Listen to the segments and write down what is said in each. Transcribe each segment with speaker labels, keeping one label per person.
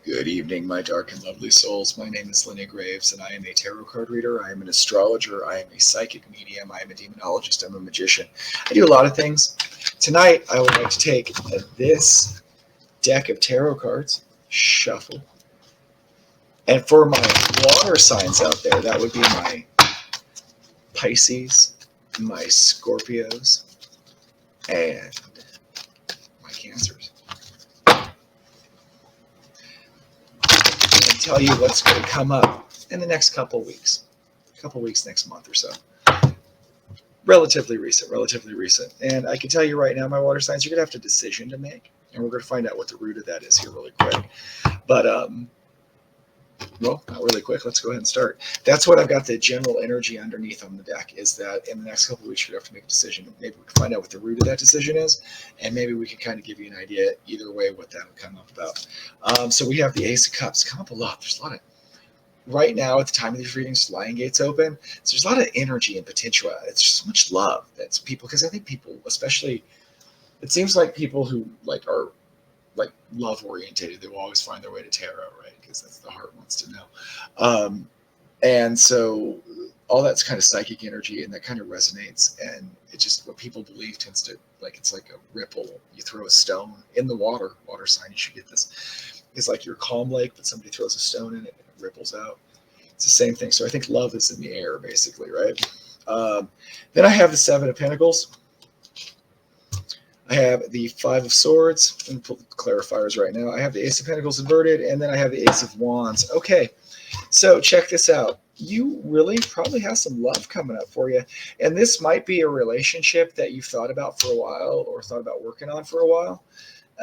Speaker 1: Good evening, my dark and lovely souls. My name is Linnea Graves, and I am a tarot card reader. I am an astrologer. I am a psychic medium. I am a demonologist. I'm a magician. I do a lot of things. Tonight, I would like to take this deck of tarot cards, shuffle, and for my water signs out there, that would be my Pisces, my Scorpios, and my Cancers. And tell you what's going to come up in the next couple weeks. Next month or so. Relatively recent. And I can tell you right now, my water signs, you're going to have a decision to make. And we're going to find out what the root of that is here really quick. But, well, not really quick. Let's go ahead and start. That's what I've got the general energy underneath on the deck is that in the next couple of weeks, you're going to have to make a decision. Maybe we can find out what the root of that decision is. And maybe we can kind of give you an idea either way what that would come up about. So we have the Ace of Cups come up a lot. There's a lot of right now at the time of these readings, Lion Gate's open. So there's a lot of energy and potential. It's just so much love that's people, because I think people, especially, it seems like people who like are like love orientated, they will always find their way to tarot, right? Because that's the heart wants to know. And so all that's kind of psychic energy, and that kind of resonates. And it just what people believe tends to like it's like a ripple. You throw a stone in the water sign. You should get this. It's like your calm lake, but somebody throws a stone in it and it ripples out. It's the same thing. So I think love is in the air, basically, right? Then I have the Seven of Pentacles. I have the Five of Swords. I'm going to pull the clarifiers right now. I have the Ace of Pentacles inverted, and then I have the Ace of Wands. Okay, so check this out. You really probably have some love coming up for you. And this might be a relationship that you've thought about for a while or thought about working on for a while.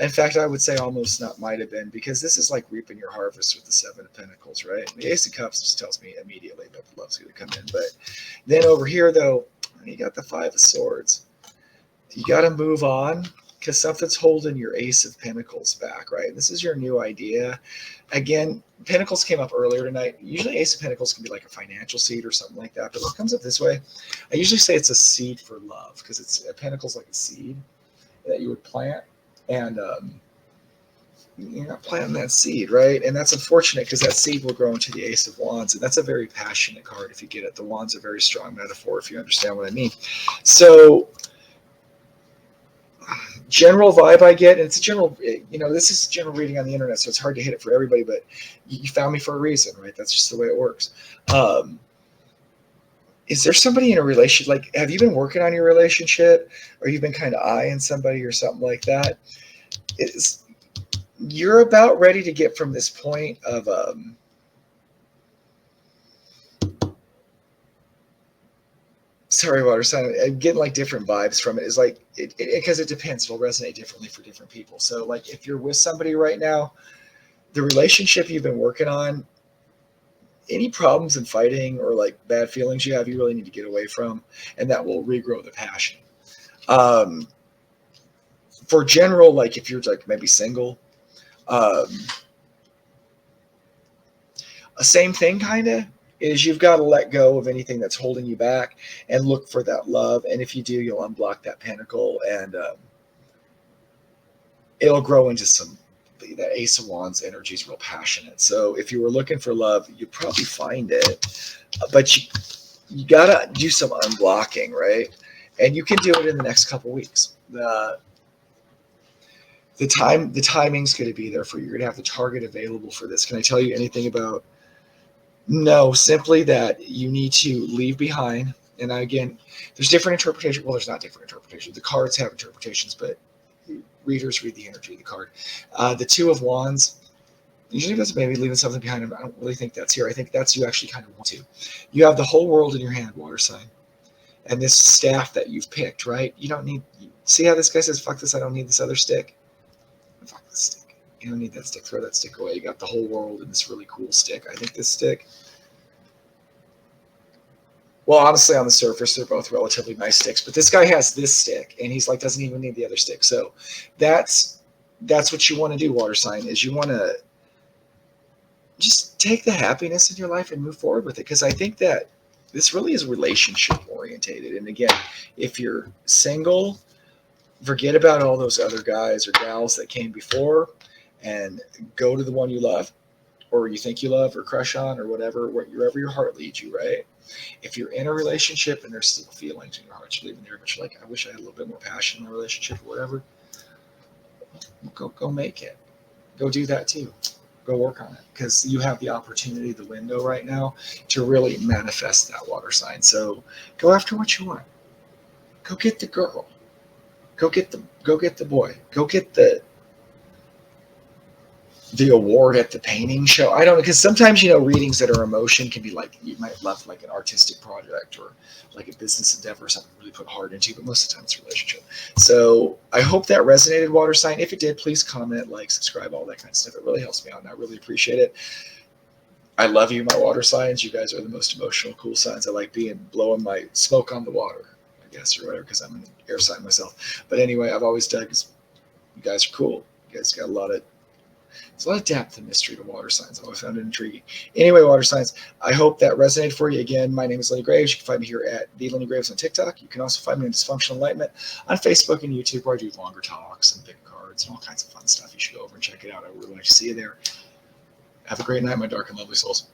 Speaker 1: In fact, I would say almost not might have been, because this is like reaping your harvest with the Seven of Pentacles, right? The Ace of Cups just tells me immediately that the love's going to come in. But then over here, though, you got the Five of Swords. You got to move on because something's holding your Ace of Pentacles back, right? This is your new idea. Again, Pentacles came up earlier tonight. Usually Ace of Pentacles can be like a financial seed or something like that. But when it comes up this way, I usually say it's a seed for love, because it's a Pentacle's like a seed that you would plant. And you're not planting that seed, right? And that's unfortunate, because that seed will grow into the Ace of Wands. And that's a very passionate card if you get it. The Wands are a very strong metaphor if you understand what I mean. So general vibe I get, and it's a general, this is general reading on the internet, so it's hard to hit it for everybody, but you found me for a reason, right? That's just the way it works. Is there somebody in a relationship, like, have you been working on your relationship, or you've been kind of eyeing somebody or something like that? You're about ready to get from this point of sorry, water sign. I'm getting like different vibes from it. Is like because it depends. It'll resonate differently for different people. So like if you're with somebody right now, the relationship you've been working on, any problems and fighting or like bad feelings you have, you really need to get away from, and that will regrow the passion. For general, like if you're like maybe single, a same thing kind of is you've got to let go of anything that's holding you back and look for that love. And if you do, you'll unblock that pentacle, and it'll grow into some. That Ace of Wands energy is real passionate. So if you were looking for love, you'd probably find it, but you gotta do some unblocking, right? And you can do it in the next couple weeks. The timing's going to be there for you. You're going to have the target available for this. Can I tell you anything about? No, simply that you need to leave behind. And again, there's different interpretations. Well, there's not different interpretations. The cards have interpretations, but readers read the energy of the card. The Two of Wands usually does maybe leaving something behind. I don't really think that's here. I think that's you actually kind of want to. You have the whole world in your hand, water sign, and this staff that you've picked, right? You don't need. See how this guy says, "Fuck this! I don't need this other stick." Fuck this stick. You don't need that stick. Throw that stick away. You got the whole world in this really cool stick. I think this stick. Well, honestly, on the surface, they're both relatively nice sticks, but this guy has this stick, and he's like, doesn't even need the other stick. So that's what you want to do, water sign, is you want to just take the happiness in your life and move forward with it. Because I think that this really is relationship orientated. And again, if you're single, forget about all those other guys or gals that came before, and go to the one you love, or you think you love, or crush on, or whatever, wherever your heart leads you, right? If you're in a relationship and there's still feelings in your heart, you're leaving there, but you're like, I wish I had a little bit more passion in the relationship, or whatever. Go make it. Go do that too. Go work on it, because you have the opportunity, the window right now to really manifest that water sign. So go after what you want. Go get the girl. Go get the boy. Go get the award at the painting show. I don't know, because sometimes, readings that are emotion can be like, you might love like an artistic project or like a business endeavor or something really put hard into, but most of the time it's a relationship. So I hope that resonated, water sign. If it did, please comment, like, subscribe, all that kind of stuff. It really helps me out, and I really appreciate it. I love you, my water signs. You guys are the most emotional, cool signs. I like blowing my smoke on the water, I guess, or whatever, because I'm an air sign myself. But anyway, I've always dug, you guys are cool. You guys got a lot of depth and mystery to water signs. I've always found it intriguing. Anyway, water signs, I hope that resonated for you. Again, my name is Lenny Graves. You can find me here at The Lenny Graves on TikTok. You can also find me on Dysfunctional Enlightenment on Facebook and YouTube, where I do longer talks and big cards and all kinds of fun stuff. You should go over and check it out. I would really like to see you there. Have a great night, my dark and lovely souls.